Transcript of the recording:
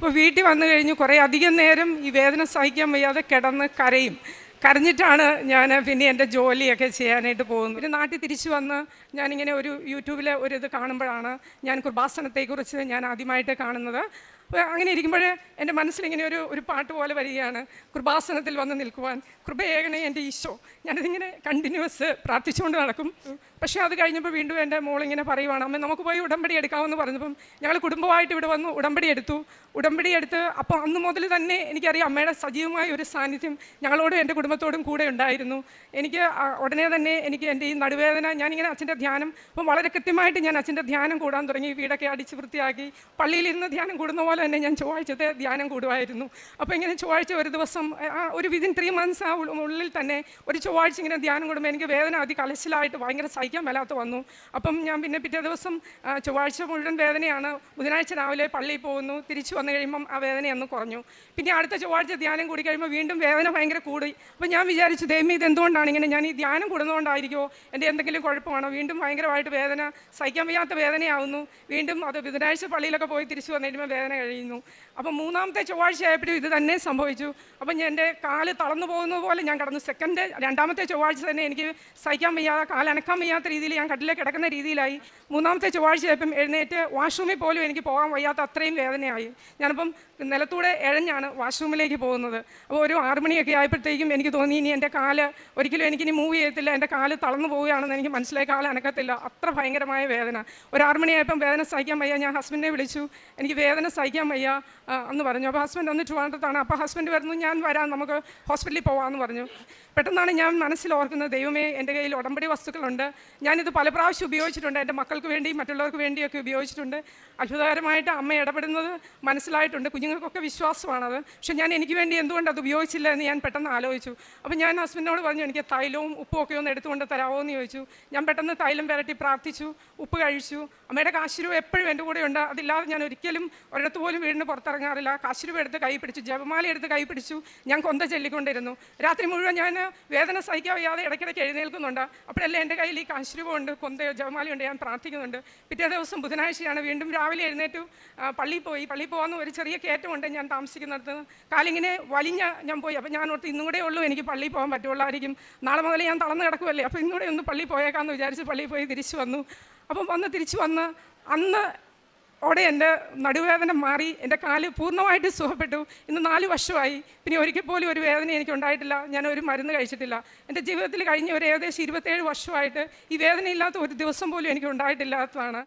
അപ്പോൾ വീട്ടിൽ വന്നു കഴിഞ്ഞ് കുറേ അധികം നേരം ഈ വേദന സഹിക്കാൻ വയ്യാതെ കിടന്ന് കരഞ്ഞിട്ടാണ് ഞാൻ പിന്നെ എൻ്റെ ജോലിയൊക്കെ ചെയ്യാനായിട്ട് പോകുന്നത്. പിന്നെ നാട്ടിൽ തിരിച്ചു വന്ന് ഞാനിങ്ങനെ ഒരു യൂട്യൂബിലെ ഇത് കാണുമ്പോഴാണ് ഞാൻ കൃപാസനത്തെക്കുറിച്ച് ഞാൻ ആദ്യമായിട്ട് കാണുന്നത്. അപ്പോൾ അങ്ങനെ ഇരിക്കുമ്പോൾ എൻ്റെ മനസ്സിലിങ്ങനെ ഒരു പാട്ട് പോലെ വരികയാണ്, കൃപാസനത്തിൽ വന്ന് നിൽക്കുവാൻ കൃപയേകണേ എൻ്റെ ഈശോ. ഞാനതിങ്ങനെ കണ്ടിന്യൂസ് പ്രാർത്ഥിച്ചുകൊണ്ട് നടക്കും. പക്ഷേ അത് കഴിഞ്ഞപ്പോൾ വീണ്ടും എൻ്റെ മോളിങ്ങനെ പറയുവാണ്, അമ്മ നമുക്ക് പോയി ഉടമ്പടി എടുക്കാമെന്ന് പറഞ്ഞപ്പം ഞങ്ങൾ കുടുംബമായിട്ട് ഇവിടെ വന്നു ഉടമ്പടി എടുത്ത് അപ്പോൾ അന്ന് മുതൽ തന്നെ എനിക്കറിയാം അമ്മയുടെ സജീവമായ ഒരു സാന്നിധ്യം ഞങ്ങളോടും എൻ്റെ കുടുംബത്തോടും കൂടെ ഉണ്ടായിരുന്നു. എനിക്ക് ഉടനെ തന്നെ എനിക്ക് എൻ്റെ ഈ നടുവേദന ഞാനിങ്ങനെ അച്ഛൻ്റെ ധ്യാനം അപ്പം വളരെ കൃത്യമായിട്ട് ഞാൻ അച്ഛൻ്റെ ധ്യാനം കൂടാൻ തുടങ്ങി. വീടൊക്കെ അടിച്ച് വൃത്തിയാക്കി പള്ളിയിലിരുന്ന് ധ്യാനം കൂടുന്ന പോലെ തന്നെ ഞാൻ ചൊവ്വാഴ്ചത്തെ ധ്യാനം കൂടുമായിരുന്നു. അപ്പോൾ ഇങ്ങനെ ചൊവ്വാഴ്ച ഒരു ദിവസം ഒരു വിതിൻ 3 months ഉള്ളിൽ തന്നെ ഒരു ചൊവ്വാഴ്ച ഇങ്ങനെ ധ്യാനം കൂടുമ്പോൾ എനിക്ക് വേദന കലശലായിട്ട് ഭയങ്കര സഹിക്കാൻ മേലാത്ത വന്നു. അപ്പം ഞാൻ പിന്നെ പിറ്റേ ദിവസം ചൊവ്വാഴ്ച മുഴുവൻ വേദനയാണ്. ബുധനാഴ്ച രാവിലെ പള്ളിയിൽ പോകുന്നു, തിരിച്ചു വന്നു കഴിയുമ്പം ആ വേദനയൊന്ന് കുറഞ്ഞു. പിന്നെ അടുത്ത ചൊവ്വാഴ്ച ധ്യാനം കൂടി കഴിയുമ്പോൾ വീണ്ടും വേദന ഭയങ്കര കൂടി. അപ്പോൾ ഞാൻ വിചാരിച്ചു, ദൈവമേ ഇത് എന്തുകൊണ്ടാണ് ഇങ്ങനെ, ഞാൻ ഈ ധ്യാനം കൂടുന്നതുകൊണ്ടായിരിക്കുമോ, എൻ്റെ എന്തെങ്കിലും കുഴപ്പമാണോ? വീണ്ടും ഭയങ്കരമായിട്ട് വേദന, സഹിക്കാൻ വയ്യാത്ത വേദനയാവുന്നു. വീണ്ടും അത് ബുധനാഴ്ച പള്ളിയിലൊക്കെ പോയി തിരിച്ചു വന്നു കഴിയുമ്പോൾ വേദന കഴിയുന്നു. അപ്പം 3ാമത്തെ ചൊവ്വാഴ്ച ആയപ്പോഴും ഇത് തന്നെ സംഭവിച്ചു. അപ്പം എൻ്റെ കാല് തളർന്നു പോകുന്നത് പോലെ ഞാൻ കിടന്നു. 2ാമത്തെ ചൊവ്വാഴ്ച തന്നെ എനിക്ക് സഹിക്കാൻ വയ്യാതെ, കാലനക്കാൻ വയ്യാത്ത രീതിയിൽ ഞാൻ കട്ടിലേക്ക് കിടക്കുന്ന രീതിയിലായി. 3ാമത്തെ ചൊവ്വാഴ്ച ആയപ്പം എഴുന്നേറ്റ് വാഷ്റൂമിൽ പോലും എനിക്ക് പോകാൻ വയ്യാത്ത അത്രയും വേദനയായി. ഞാനിപ്പം നിലത്തൂടെ ഇഴഞ്ഞാണ് വാഷ്റൂമിലേക്ക് പോകുന്നത്. അപ്പോൾ ഒരു 6 മണിയൊക്കെ ആയപ്പോഴത്തേക്കും എനിക്ക് തോന്നി ഇനി എൻ്റെ കാല് ഒരിക്കലും എനിക്കിനി മൂവ് ചെയ്യത്തില്ല, എൻ്റെ കാല് തളർന്നു പോവുകയാണെന്ന് എനിക്ക് മനസ്സിലായി. കാല് അനക്കത്തില്ല, അത്ര ഭയങ്കരമായ വേദന. ഒരു 6 മണിയായപ്പം വേദന സഹിക്കാൻ വയ്യ. ഞാൻ ഹസ്ബൻഡിനെ വിളിച്ചു, എനിക്ക് വേദന സഹിക്കാൻ വയ്യ എന്ന് പറഞ്ഞു. അപ്പോൾ ഹസ്ബൻഡ് ഒന്ന് ട്രിവാൻഡ്രത്താണ്. അപ്പോൾ ഹസ്ബൻഡ് പറഞ്ഞു, ഞാൻ വരാം, നമുക്ക് ഹോസ്പിറ്റലിൽ പോകാമെന്ന് പറഞ്ഞു. പെട്ടെന്നാണ് ഞാൻ മനസ്സിലോർക്കുന്നത്, ദൈവമേ എൻ്റെ കയ്യിൽ ഉടമ്പടി വസ്തുക്കളുണ്ട്, ഞാനിത് പല പ്രാവശ്യം ഉപയോഗിച്ചിട്ടുണ്ട്, എൻ്റെ മക്കൾക്ക് വേണ്ടി മറ്റുള്ളവർക്ക് വേണ്ടിയൊക്കെ ഉപയോഗിച്ചിട്ടുണ്ട്. അത്ഭുതകരമായിട്ട് അമ്മ ഇടപെടുന്നത് മനസ്സിലായിട്ടുണ്ട്. കുഞ്ഞുങ്ങൾക്കൊക്കെ വിശ്വാസമാണത്. പക്ഷെ ഞാൻ എനിക്ക് വേണ്ടി എന്തുകൊണ്ട് അത് ഉപയോഗിച്ചില്ല എന്ന് ഞാൻ പെട്ടെന്ന് ആലോചിച്ചു. അപ്പോൾ ഞാൻ ഹസ്ബൻഡിനോട് പറഞ്ഞു, എനിക്ക് തൈലവും ഉപ്പും ഒക്കെ ഒന്ന് എടുത്തുകൊണ്ട് തരാമോ എന്ന് ചോദിച്ചു. ഞാൻ പെട്ടെന്ന് തൈലം പുരട്ടി പ്രാർത്ഥിച്ചു, ഉപ്പ് കഴിച്ചു. അമ്മയുടെ കാശുരൂപ എപ്പോഴും എൻ്റെ കൂടെ ഉണ്ട്. അതില്ലാതെ ഞാൻ ഒരിക്കലും ഒരിടത്ത് പോലും വീടിന് പുറത്തിറങ്ങാറില്ല. കാശുരൂപ എടുത്ത് കൈ പിടിച്ചു, ജപമാല എടുത്ത് കൈ പിടിച്ചു, ഞാൻ കൊന്ത ചൊല്ലിക്കൊണ്ടിരുന്നു. രാത്രി മുഴുവൻ ഞാൻ വേദന സഹിക്കാൻ വയ്യാതെ ഇടയ്ക്കിടയ്ക്ക് എഴുന്നേൽക്കുന്നുണ്ട്. അപ്പോഴല്ലേ എൻ്റെ കയ്യിൽ ഈ കാശുരൂപ ഉണ്ട്, കൊന്തയോ ജപമാലയുണ്ട്, ഞാൻ പ്രാർത്ഥിക്കുന്നുണ്ട്. പിറ്റേ ദിവസം ബുധനാഴ്ചയാണ്. വീണ്ടും രാവിലെ എഴുന്നേറ്റു പള്ളിയിൽ പോകാമെന്ന് ഒരു ചെറിയ കയറ്റമുണ്ട് ഞാൻ താമസിക്കുന്നിടത്ത്. കാലിങ്ങനെ ഞാൻ പോയി. അപ്പോൾ ഞാൻ ഓർത്ത് ഇന്നും കൂടെ ഉള്ളൂ എനിക്ക് പള്ളിയിൽ പോകാൻ പറ്റുള്ളായിരിക്കും, നാളെ മുതൽ ഞാൻ തളർന്ന് കിടക്കുമല്ലേ, അപ്പോൾ ഇന്നുകൂടെ ഒന്ന് പള്ളിയിൽ പോയേക്കാമെന്ന് വിചാരിച്ച് പള്ളിയിൽ പോയി തിരിച്ചു വന്നു. അപ്പം തിരിച്ചു വന്ന് അന്ന് ഓടെ എൻ്റെ നടുവേദന മാറി, എൻ്റെ കാല് പൂർണ്ണമായിട്ട് സുഖപ്പെട്ടു. ഇന്ന് 4 വർഷമായി. പിന്നെ ഒരിക്കൽ പോലും ഒരു വേദന എനിക്ക് ഉണ്ടായിട്ടില്ല. ഞാൻ ഒരു മരുന്ന് കഴിച്ചിട്ടില്ല. എൻ്റെ ജീവിതത്തിൽ കഴിഞ്ഞ ഒരു ഏകദേശം 27 വർഷമായിട്ട് ഈ വേദനയില്ലാത്ത ഒരു ദിവസം പോലും എനിക്ക് ഉണ്ടായിട്ടില്ലാത്തതാണ്.